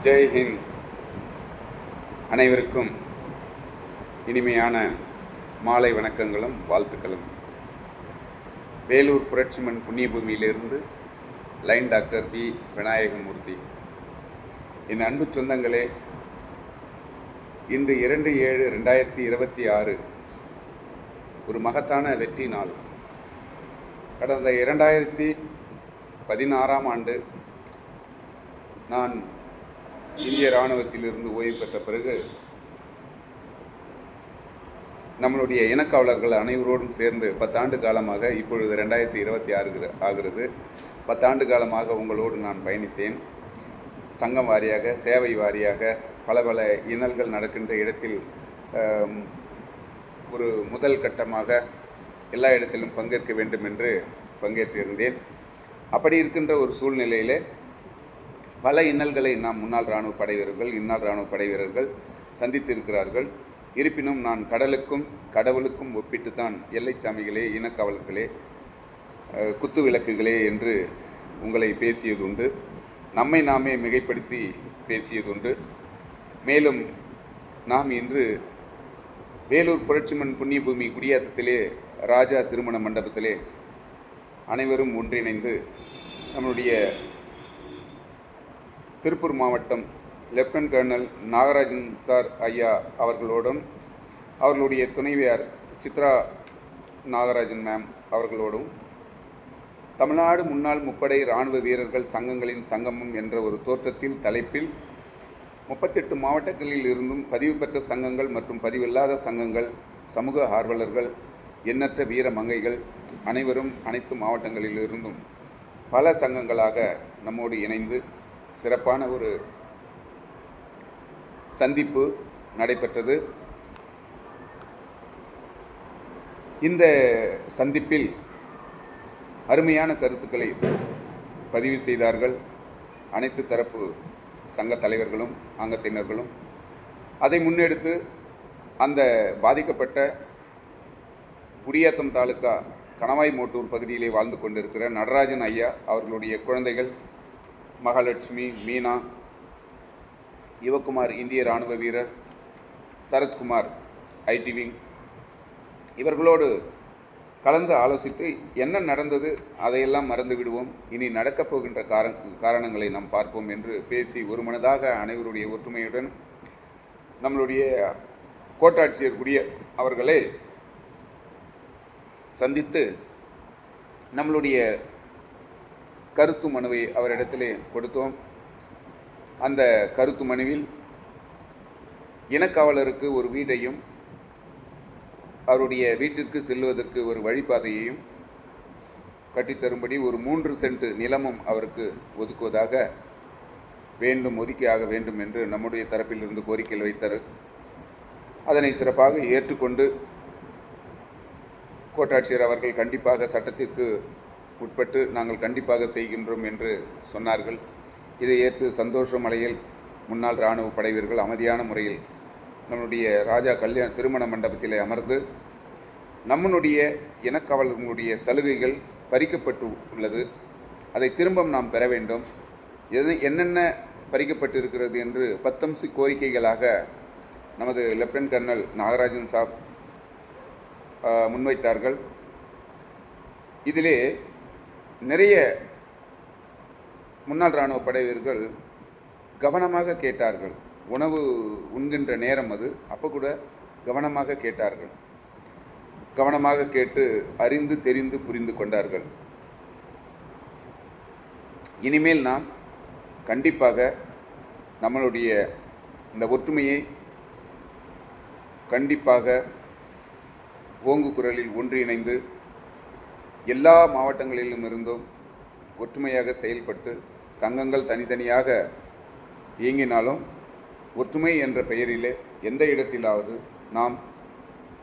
ஜெய் ஹிந்த். அனைவருக்கும் இனிமையான மாலை வணக்கங்களும் வாழ்த்துக்களும். வேலூர் புரட்சிமண் புண்ணியபூமியிலிருந்து லைன் டாக்டர் பி விநாயகமூர்த்தி. என் அன்பு சொந்தங்களே, இன்று 2/7/2026 ஒரு மகத்தான வெற்றி நாள். கடந்த 2016ஆம் ஆண்டு நான் இந்திய இராணுவத்திலிருந்து ஓய்வு பெற்ற பிறகு நம்மளுடைய இனக்காவலர்கள் அனைவரோடும் சேர்ந்து 10 ஆண்டு காலமாக, இப்பொழுது 2026 ஆகிறது, 10 ஆண்டு காலமாக உங்களோடு நான் பயணித்தேன். சங்கம் வாரியாக, சேவை வாரியாக பல இன்னல்கள் நடக்கின்ற இடத்தில் ஒரு முதல் கட்டமாக எல்லா இடத்திலும் பங்கேற்க வேண்டும் என்று பங்கேற்றிருந்தேன். அப்படி இருக்கின்ற ஒரு சூழ்நிலையிலே பல இன்னல்களை நாம் முன்னாள் இராணுவ படை வீரர்கள், இந்நாள் இராணுவ படை வீரர்கள் சந்தித்திருக்கிறார்கள். இருப்பினும் நான் கடலுக்கும் கடவுளுக்கும் ஒப்பிட்டு தான் எல்லைச்சாமிகளே, இனக்காவலர்களே, குத்து விளக்குகளே என்று உங்களை பேசியதுண்டு. நம்மை நாமே மிகைப்படுத்தி பேசியதுண்டு. மேலும் நாம் இன்று வேலூர் புரட்சிமண் புண்ணியபூமி குடியாத்தத்திலே ராஜா திருமண மண்டபத்திலே அனைவரும் ஒன்றிணைந்து நம்முடைய திருப்பூர் மாவட்டம் லெப்டினன்ட் கர்னல் நாகராஜன் சார் ஐயா அவர்களோடும், அவர்களுடைய துணைவியார் சித்ரா நாகராஜன் மேம் அவர்களோடும் தமிழ்நாடு முன்னாள் முப்படை இராணுவ வீரர்கள் சங்கங்களின் சங்கமம் என்ற ஒரு தோற்றத்தில் தலைப்பில் 38 மாவட்டங்களில் இருந்தும் பதிவு பெற்ற சங்கங்கள் மற்றும் பதிவில்லாத சங்கங்கள், சமூக ஆர்வலர்கள், எண்ணற்ற வீர மங்கைகள் அனைவரும் அனைத்து மாவட்டங்களிலிருந்தும் பல சங்கங்களாக நம்மோடு இணைந்து சிறப்பான ஒரு சந்திப்பு நடைபெற்றது. இந்த சந்திப்பில் அருமையான கருத்துக்களை பதிவு செய்தார்கள் அனைத்து தரப்பு சங்க தலைவர்களும் அங்கத்தினர்களும். அதை முன்னெடுத்து அந்த பாதிக்கப்பட்ட குடியாத்தம் தாலுகா கணவாய் மோட்டூர் பகுதியிலே வாழ்ந்து கொண்டிருக்கிற நடராஜன் ஐயா அவர்களுடைய குழந்தைகள் மகாலட்சுமி, மீனா, யுவக்குமார் இந்திய இராணுவ வீரர், சரத்குமார் ஐடி விங், இவர்களோடு கலந்து ஆலோசித்து என்ன நடந்தது அதையெல்லாம் மறந்து விடுவோம், இனி நடக்கப் போகின்ற காரணங்களை நாம் பார்ப்போம் என்று பேசி ஒருமனதாக அனைவருடைய ஒற்றுமையுடன் நம்மளுடைய கோட்டாட்சியர் அவர்களை சந்தித்து நம்மளுடைய கருத்து மனுவை அவரிடத்திலே கொடுத்தோம். அந்த கருத்து மனுவில் இனக்காவலருக்கு ஒரு வீட்டையும் அவருடைய வீட்டிற்கு செல்வதற்கு ஒரு வழிபாதையையும் கட்டித்தரும்படி ஒரு 3 சென்ட் நிலமும் அவருக்கு ஒதுக்குவதாக ஒதுக்கியாக வேண்டும் என்று நம்முடைய தரப்பிலிருந்து கோரிக்கைகள் வைத்தார். அதனை சிறப்பாக ஏற்றுக்கொண்டு கோட்டாட்சியர் அவர்கள் கண்டிப்பாக சட்டத்திற்கு உட்பட்டு நாங்கள் கண்டிப்பாக செய்கின்றோம் என்று சொன்னார்கள். இதை ஏற்று சந்தோஷம் அலையில் முன்னாள் இராணுவ படை வீரர்கள் அமைதியான முறையில் நம்முடைய ராஜா திருமண மண்டபத்திலே அமர்ந்து நம்முடைய இனக்காவலர்களுடைய சலுகைகள் பறிக்கப்பட்டு உள்ளது, அதை திரும்ப நாம் பெற வேண்டும், என்னென்ன பறிக்கப்பட்டு இருக்கிறது என்று 10 அம்ச கோரிக்கைகளாக நமது லெப்டினன்ட் கர்னல் நாகராஜன் சாப் முன்வைத்தார்கள். இதிலே நிறைய முன்னாள் இராணுவ படை வீரர்கள் கவனமாக கேட்டார்கள். உணவு உண்கின்ற நேரம் அது, அப்போ கூட கவனமாக கேட்டார்கள். கவனமாக கேட்டு அறிந்து தெரிந்து புரிந்து கொண்டார்கள். இனிமேல் நாம் கண்டிப்பாக நம்மளுடைய இந்த ஒற்றுமையை கண்டிப்பாக ஓங்கு குரலில் ஒன்றிணைந்து எல்லா மாவட்டங்களிலும் இருந்தும் ஒற்றுமையாக செயல்பட்டு சங்கங்கள் தனித்தனியாக இயங்கினாலும் ஒற்றுமை என்ற பெயரிலே எந்த இடத்திலாவது நாம்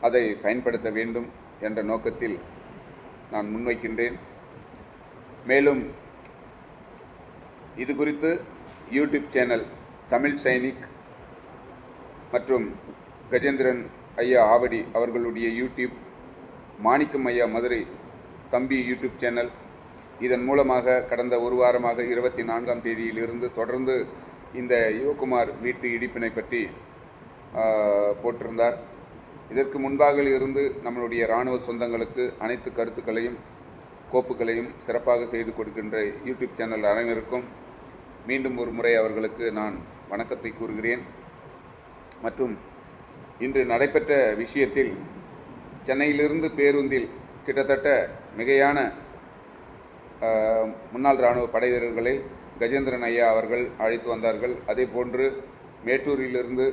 அதை பயன்படுத்த வேண்டும் என்ற நோக்கத்தில் நான் முன்வைக்கின்றேன். மேலும் இது குறித்து யூடியூப் சேனல் தமிழ் சைனிக் மற்றும் கஜேந்திரன் ஐயா ஆவடி அவர்களுடைய யூடியூப், மாணிக்கம் ஐயா மதுரை தம்பி யூடியூப் சேனல், இதன் மூலமாக கடந்த ஒரு வாரமாக 24ஆம் தேதியிலிருந்து தொடர்ந்து இந்த யுவகுமார் வீட்டு இடிப்பினை பற்றி போட்டிருந்தார். இதற்கு முன்பாக இருந்து நம்மளுடைய இராணுவ சொந்தங்களுக்கு அனைத்து கருத்துக்களையும் கோப்புகளையும் சிறப்பாக செய்து கொடுக்கின்ற யூடியூப் சேனல் அனைவருக்கும் மீண்டும் ஒரு முறை அவர்களுக்கு நான் வணக்கத்தை கூறுகிறேன். மற்றும் இன்று நடைபெற்ற விஷயத்தில் சென்னையிலிருந்து பேருந்தில் கிட்டத்தட்ட மிகையான முன்னாள் இராணுவ படை வீரர்களை கஜேந்திரன் ஐயா அவர்கள் அழைத்து வந்தார்கள். அதே போன்று மேட்டூரிலிருந்து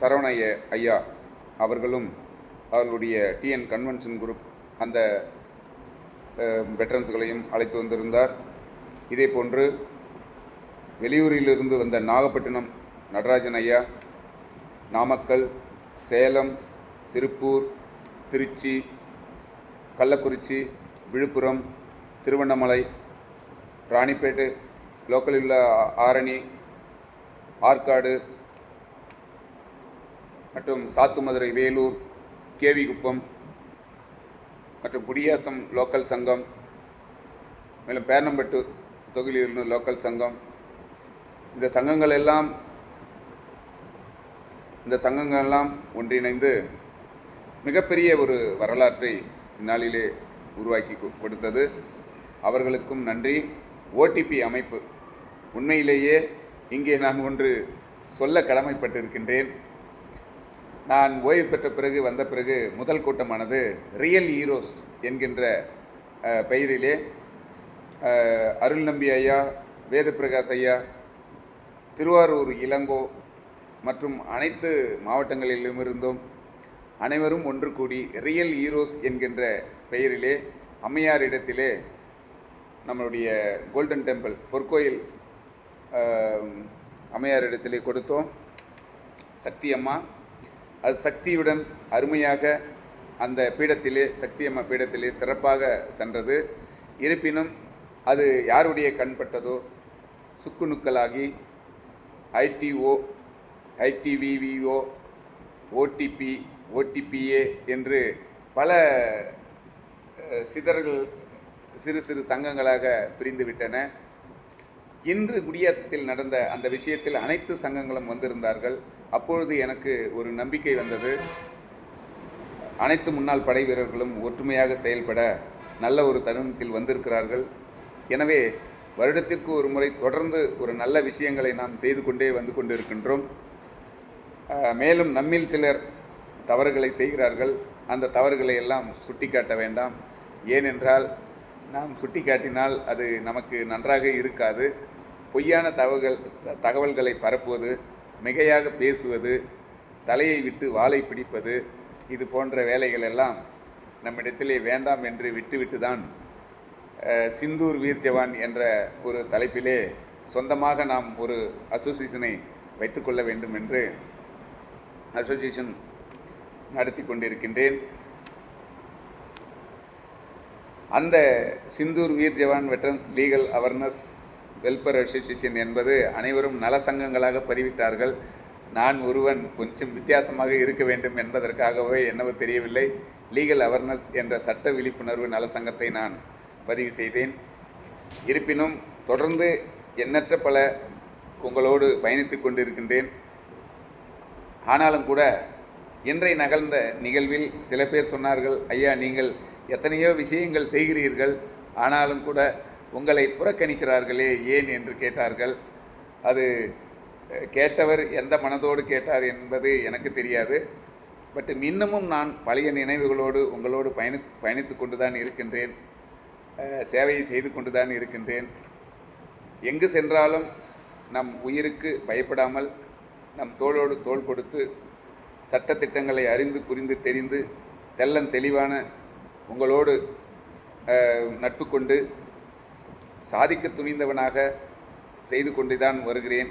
சரவண ஐயா அவர்களும் அவர்களுடைய டிஎன் கன்வென்ஷன் குரூப் அந்த வெட்டரன்ஸ்களையும் அழைத்து வந்திருந்தார். இதே போன்று வெளியூரிலிருந்து வந்த நாகப்பட்டினம் நடராஜன் ஐயா, நாமக்கல், சேலம், திருப்பூர், திருச்சி, கள்ளக்குறிச்சி, விழுப்புரம், திருவண்ணாமலை, ராணிப்பேட்டை, லோக்கலில் உள்ள ஆரணி, ஆற்காடு மற்றும் சாத்துமதுரை, வேலூர், கேவிகுப்பம் மற்றும் குடியாத்தம் லோக்கல் சங்கம், மேலும் பேரணம்பட்டு தொகுதியிலிருந்து லோக்கல் சங்கம், இந்த சங்கங்கள் எல்லாம் ஒன்றிணைந்து மிகப்பெரிய ஒரு வரலாற்றை இந்நாளிலே உருவாக்கி கொடுத்தது. அவர்களுக்கும் நன்றி. ஓடிபி அமைப்பு, உண்மையிலேயே இங்கே நான் ஒன்று சொல்ல கடமைப்பட்டிருக்கின்றேன். நான் ஓய்வு பெற்ற பிறகு வந்த பிறகு முதல் கூட்டமானது ரியல் ஹீரோஸ் என்கின்ற பெயரிலே அருள் நம்பி ஐயா, வேதப்பிரகாஷ் ஐயா, திருவாரூர் இளங்கோ மற்றும் அனைத்து மாவட்டங்களிலுமிருந்தும் அனைவரும் ஒன்று கூடி ரியல் ஹீரோஸ் என்கின்ற பெயரிலே அம்மையாரிடத்திலே நம்மளுடைய கோல்டன் டெம்பிள் பொற்கோயில் அம்மையாரிடத்திலே கொடுத்தோம். சக்தி அம்மா அது சக்தியுடன் அருமையாக அந்த பீடத்திலே, சக்தி அம்மா பீடத்திலே சிறப்பாக சென்றது. இருப்பினும் அது யாருடைய கண்பட்டதோ சுக்குநுக்கலாகி ஐடிஓ, ஐடிவிவிஓ, ஓடிபி, ஓடிபிஏ என்று பல சிதறல்கள் சிறு சிறு சங்கங்களாக பிரிந்துவிட்டன. இன்று குடியாத்தத்தில் நடந்த அந்த விஷயத்தில் அனைத்து சங்கங்களும் வந்திருந்தார்கள். அப்பொழுது எனக்கு ஒரு நம்பிக்கை வந்தது. அனைத்து முன்னாள் படை வீரர்களும் ஒற்றுமையாக செயல்பட நல்ல ஒரு தருணத்தில் வந்திருக்கிறார்கள். எனவே வருடத்திற்கு ஒரு முறை தொடர்ந்து ஒரு நல்ல விஷயங்களை நாம் செய்து கொண்டே வந்து கொண்டிருக்கின்றோம். மேலும் நம்மில் சிலர் தவறுகளை செய்கிறார்கள். அந்த தவறுகளை எல்லாம் சுட்டிக்காட்ட வேண்டாம். ஏனென்றால் நாம் சுட்டிக்காட்டினால் அது நமக்கு நன்றாக இருக்காது. பொய்யான தகவல்களை பரப்புவது, மிகையாக பேசுவது, தலையை விட்டு வாளை பிடிப்பது, இது போன்ற வேலைகள் எல்லாம் நம்மிடத்திலே வேண்டாம் என்று விட்டுவிட்டு தான் சிந்தூர் வீர் ஜவான் என்ற ஒரு தலைப்பிலே சொந்தமாக நாம் ஒரு அசோசியேஷனை வைத்துக்கொள்ள வேண்டும் என்று அசோசியேஷன் நடத்தி கொண்டிருக்கின்றேன். அந்த Sindoor Veer Jawan veterans legal awareness welfare association என்பது அனைவரும் நல சங்கங்களாக பதிவிட்டார்கள். நான் ஒருவன் கொஞ்சம் வித்தியாசமாக இருக்க வேண்டும் என்பதற்காகவே என்னவோ தெரியவில்லை, லீகல் அவேர்னஸ் என்ற சட்ட விழிப்புணர்வு நல சங்கத்தை நான் பதிவு செய்தேன். இருப்பினும் தொடர்ந்து எண்ணற்ற பல உங்களோடு பயணித்து கொண்டிருக்கின்றேன். ஆனாலும் கூட இன்றைய நகர்ந்த நிகழ்வில் சில பேர் சொன்னார்கள், ஐயா நீங்கள் எத்தனையோ விஷயங்கள் செய்கிறீர்கள், ஆனாலும் கூட உங்களை புறக்கணிக்கிறார்களே ஏன் என்று கேட்டார்கள். அது கேட்டவர் எந்த மனதோடு கேட்டார் என்பது எனக்கு தெரியாது. பட் இன்னமும் நான் பழைய நினைவுகளோடு உங்களோடு பயணித்து கொண்டு தான் இருக்கின்றேன். சேவையை செய்து கொண்டு தான் இருக்கின்றேன். எங்கு சென்றாலும் நம் உயிருக்கு பயப்படாமல் நம் தோளோடு தோள் கொடுத்து சட்டத்திட்டங்களை அறிந்து புரிந்து தெரிந்து தெள்ளன் தெளிவான உங்களோடு நட்பு கொண்டு சாதிக்க துணிந்தவனாக செய்து கொண்டு தான் வருகிறேன்.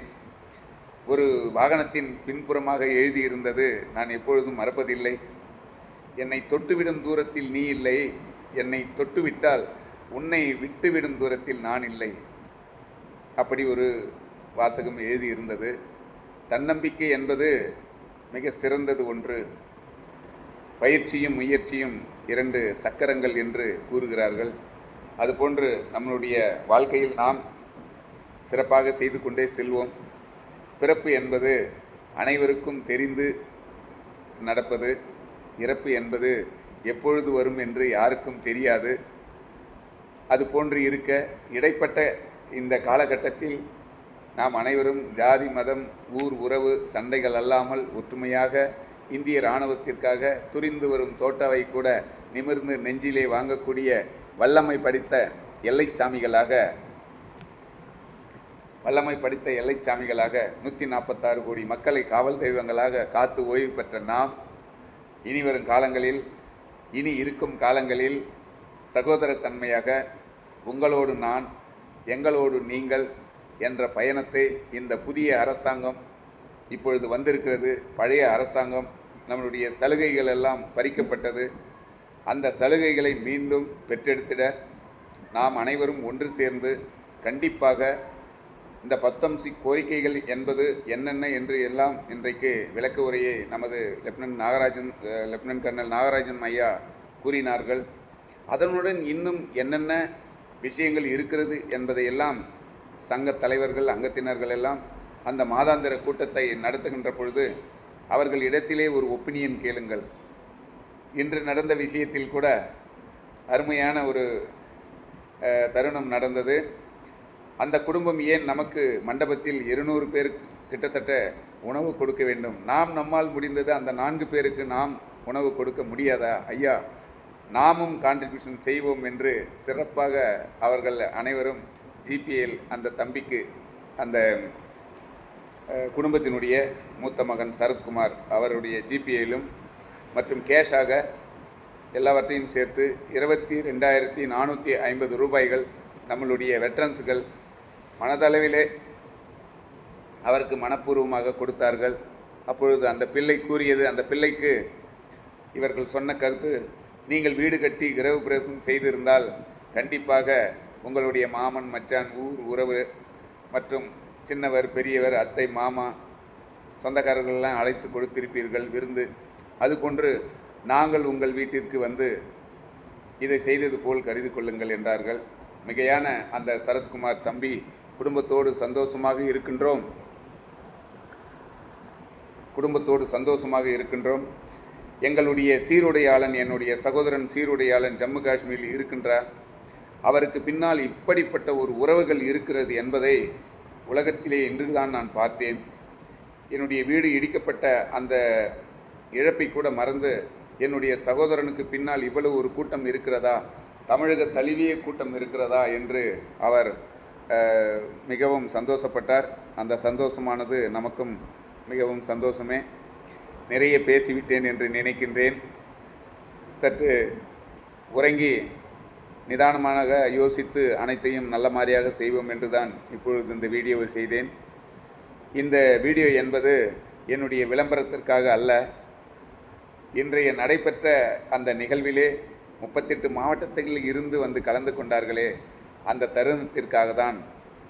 ஒரு வாகனத்தின் பின்புறமாக எழுதியிருந்தது நான் எப்பொழுதும் மறப்பதில்லை. என்னை தொட்டுவிடும் தூரத்தில் நீ இல்லை, என்னை தொட்டுவிட்டால் உன்னை விட்டுவிடும் தூரத்தில் நான் இல்லை. அப்படி ஒரு வாசகம் எழுதியிருந்தது. தன்னம்பிக்கை என்பது மிக சிறந்தது ஒன்று. பயிற்சியும் முயற்சியும் 2 சக்கரங்கள் என்று கூறுகிறார்கள். அதுபோன்று நம்மளுடைய வாழ்க்கையில் நாம் சிறப்பாக செய்து கொண்டே செல்வோம். பிறப்பு என்பது அனைவருக்கும் தெரிந்து நடப்பது, இறப்பு என்பது எப்பொழுது வரும் என்று யாருக்கும் தெரியாது. அது போன்று இருக்க இடைப்பட்ட இந்த காலகட்டத்தில் நாம் அனைவரும் ஜாதி, மதம், ஊர், உறவு சண்டைகள் அல்லாமல் ஒற்றுமையாக இந்திய இராணுவத்திற்காக துரிந்து வரும் தோட்டாவை கூட நிமிர்ந்து நெஞ்சிலே வாங்கக்கூடிய வல்லமை படித்த எல்லைச்சாமிகளாக 146 கோடி மக்களை காவல் தெய்வங்களாக காத்து ஓய்வு பெற்ற நாம் இனி இருக்கும் காலங்களில் சகோதரத்தன்மையாக உங்களோடு நான், எங்களோடு நீங்கள் என்ற பயணத்தை இந்த புதிய அரசாங்கம் இப்பொழுது வந்திருக்கிறது. பழைய அரசாங்கம் நம்மளுடைய சலுகைகள் எல்லாம் பறிக்கப்பட்டது. அந்த சலுகைகளை மீண்டும் பெற்றெடுத்திட நாம் அனைவரும் ஒன்று சேர்ந்து கண்டிப்பாக இந்த 10 கோரிக்கைகள் என்பது என்னென்ன என்று எல்லாம் இன்றைக்கு விளக்க உரையை நமது லெப்டினன்ட் கர்னல் நாகராஜன் ஐயா கூறினார்கள். அதனுடன் இன்னும் என்னென்ன விஷயங்கள் இருக்கிறது என்பதையெல்லாம் சங்க தலைவர்கள், அங்கத்தினர்கள் எல்லாம் அந்த மாதாந்திர கூட்டத்தை நடத்துகின்ற பொழுது அவர்கள் இடத்திலே ஒரு ஒப்பீனியன் கேளுங்கள். இன்று நடந்த விஷயத்தில் கூட அருமையான ஒரு தருணம் நடந்தது. அந்த குடும்பம் ஏன் நமக்கு மண்டபத்தில் 200 பேருக்கு கிட்டத்தட்ட உணவு கொடுக்க வேண்டும்? நம்மால் முடிந்தது அந்த 4 பேருக்கு நாம் உணவு கொடுக்க முடியாதா? ஐயா, நாமும் கான்ட்ரிபியூஷன் செய்வோம் என்று சிறப்பாக அவர்கள் அனைவரும் ஜிபிஎல் அந்த தம்பிக்கு, அந்த குடும்பத்தினுடைய மூத்த மகன் சரத்குமார் அவருடைய ஜிபிஐயிலும் மற்றும் கேஷாக எல்லாவற்றையும் சேர்த்து 22,450 ரூபாய்கள் நம்மளுடைய வெட்ரன்ஸுகள் மனதளவிலே அவருக்கு மனப்பூர்வமாக கொடுத்தார்கள். அப்பொழுது அந்த பிள்ளை கூறியது, அந்த பிள்ளைக்கு இவர்கள் சொன்ன கருத்து, நீங்கள் வீடு கட்டி கிரக பிரவேசம் செய்திருந்தால் கண்டிப்பாக உங்களுடைய மாமன், மச்சான், ஊர் உறவு மற்றும் சின்னவர், பெரியவர், அத்தை, மாமா, சொந்தக்காரர்களெல்லாம் அழைத்து கொடுத்திருப்பீர்கள் விருந்து. அதுபோன்று நாங்கள் உங்கள் வீட்டிற்கு வந்து இதை செய்தது போல் கருதி கொள்ளுங்கள் என்றார்கள். மிகையான அந்த சரத்குமார் தம்பி, குடும்பத்தோடு சந்தோஷமாக இருக்கின்றோம். எங்களுடைய சீருடையாளன், என்னுடைய சகோதரன் சீருடையாளன் ஜம்மு காஷ்மீரில் இருக்கின்றார். அவருக்கு பின்னால் இப்படிப்பட்ட ஒரு உறவுகள் இருக்கிறது என்பதை உலகத்திலே இன்றுதான் நான் பார்த்தேன். என்னுடைய வீடு இடிக்கப்பட்ட அந்த இழப்பை கூட மறந்து என்னுடைய சகோதரனுக்கு பின்னால் இவ்வளவு ஒரு கூட்டம் இருக்கிறதா, தமிழக தழுவிய கூட்டம் இருக்கிறதா என்று அவர் மிகவும் சந்தோஷப்பட்டார். அந்த சந்தோஷமானது நமக்கும் மிகவும் சந்தோஷமே. நிறைய பேசிவிட்டேன் என்று நினைக்கின்றேன். சற்று உறங்கி நிதானமாக யோசித்து அனைத்தையும் நல்ல மாதிரியாக செய்வோம் என்று தான் இப்பொழுது இந்த வீடியோவை செய்தேன். இந்த வீடியோ என்பது என்னுடைய விளம்பரத்திற்காக அல்ல. இன்றைய நடைபெற்ற அந்த நிகழ்விலே 38 மாவட்டத்தில் இருந்து வந்து கலந்து கொண்டார்களே, அந்த தருணத்திற்காக தான்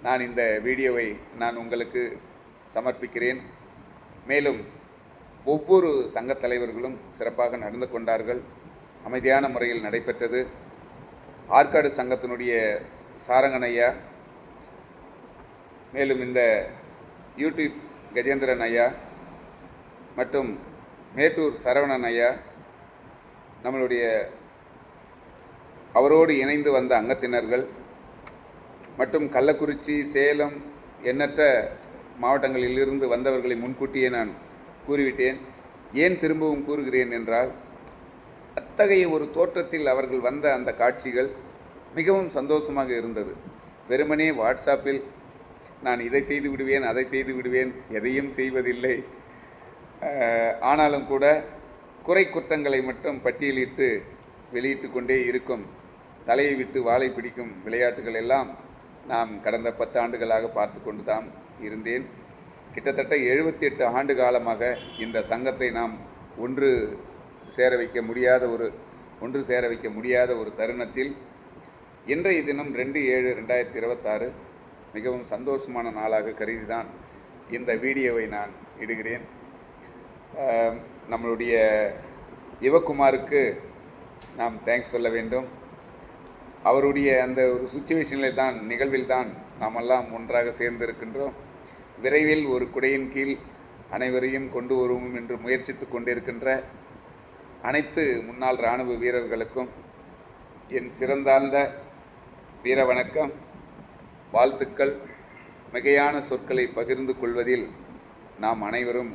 நான் இந்த வீடியோவை உங்களுக்கு சமர்ப்பிக்கிறேன். மேலும் ஒவ்வொரு சங்கத் தலைவர்களும் சிறப்பாக நடந்து கொண்டார்கள். அமைதியான முறையில் நடைபெற்றது. ஆற்காடு சங்கத்தினுடைய சாரங்கன் ஐயா, மேலும் இந்த யூடியூப் கஜேந்திரன் ஐயா மற்றும் மேட்டூர் சரவணன் ஐயா, நம்மளுடைய அவரோடு இணைந்து வந்த அங்கத்தினர்கள் மற்றும் கள்ளக்குறிச்சி, சேலம், எண்ணற்ற மாவட்டங்களிலிருந்து வந்தவர்களை முன்கூட்டியே நான் கூறிவிட்டேன். ஏன் திரும்பவும் கூறுகிறேன் என்றால், அத்தகைய ஒரு தோற்றத்தில் அவர்கள் வந்த அந்த காட்சிகள் மிகவும் சந்தோஷமாக இருந்தது. வெறுமனே வாட்ஸ்அப்பில் நான் இதை செய்து விடுவேன், அதை செய்து விடுவேன், எதையும் செய்வதில்லை. ஆனாலும் கூட குறை குற்றங்களை மட்டும் பட்டியலிட்டு வெளியிட்டு கொண்டே இருக்கும் தலையை விட்டு வாளை பிடிக்கும் விளையாட்டுகள் எல்லாம் நாம் கடந்த 10 ஆண்டுகளாக பார்த்து கொண்டு தான் இருந்தேன். கிட்டத்தட்ட 78 ஆண்டு காலமாக இந்த சங்கத்தை நாம் ஒன்று சேர வைக்க முடியாத ஒரு தருணத்தில் இன்றைய தினம் 2/7/2026 மிகவும் சந்தோஷமான நாளாக கருதி தான் இந்த வீடியோவை நான் இடுகிறேன். நம்மளுடைய யுவக்குமாருக்கு நாம் தேங்க்ஸ் சொல்ல வேண்டும். அவருடைய அந்த ஒரு நிகழ்வில் தான் நாமெல்லாம் ஒன்றாக சேர்ந்திருக்கின்றோம். விரைவில் ஒரு குடையின் கீழ் அனைவரையும் கொண்டு வருவோம் என்று முயற்சித்து கொண்டிருக்கின்ற அனைத்து முன்னாள் இராணுவ வீரர்களுக்கும் என் சிறந்தார்ந்த வீர வணக்கம், வாழ்த்துக்கள். மிகையான சொற்களை பகிர்ந்து கொள்வதில் நாம் அனைவரும்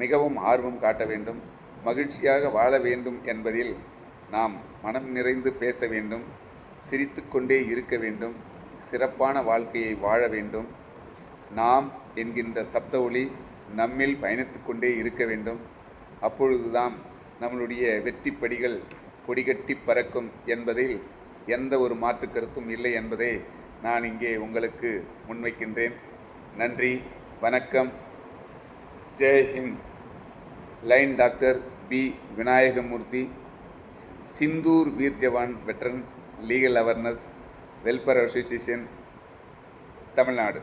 மிகவும் ஆர்வம் காட்ட வேண்டும். மகிழ்ச்சியாக வாழ வேண்டும் என்பதில் நாம் மனம் நிறைந்து பேச வேண்டும். சிரித்து கொண்டே இருக்க வேண்டும். சிறப்பான வாழ்க்கையை வாழ வேண்டும். நாம் என்கின்ற சப்த ஒளி நம்மில் பயணித்து கொண்டே இருக்க வேண்டும். அப்பொழுதுதான் நம்மளுடைய வெற்றி படிகள் கொடிகட்டி பறக்கும் என்பதில் எந்த ஒரு மாற்று கருத்தும் இல்லை என்பதை நான் இங்கே உங்களுக்கு முன்வைக்கின்றேன். நன்றி, வணக்கம், Jai Hind. Lion doctor P Vinayagamoorthy, Sindoor Veer Jawan veterans legal awareness welfare association, Tamil Nadu.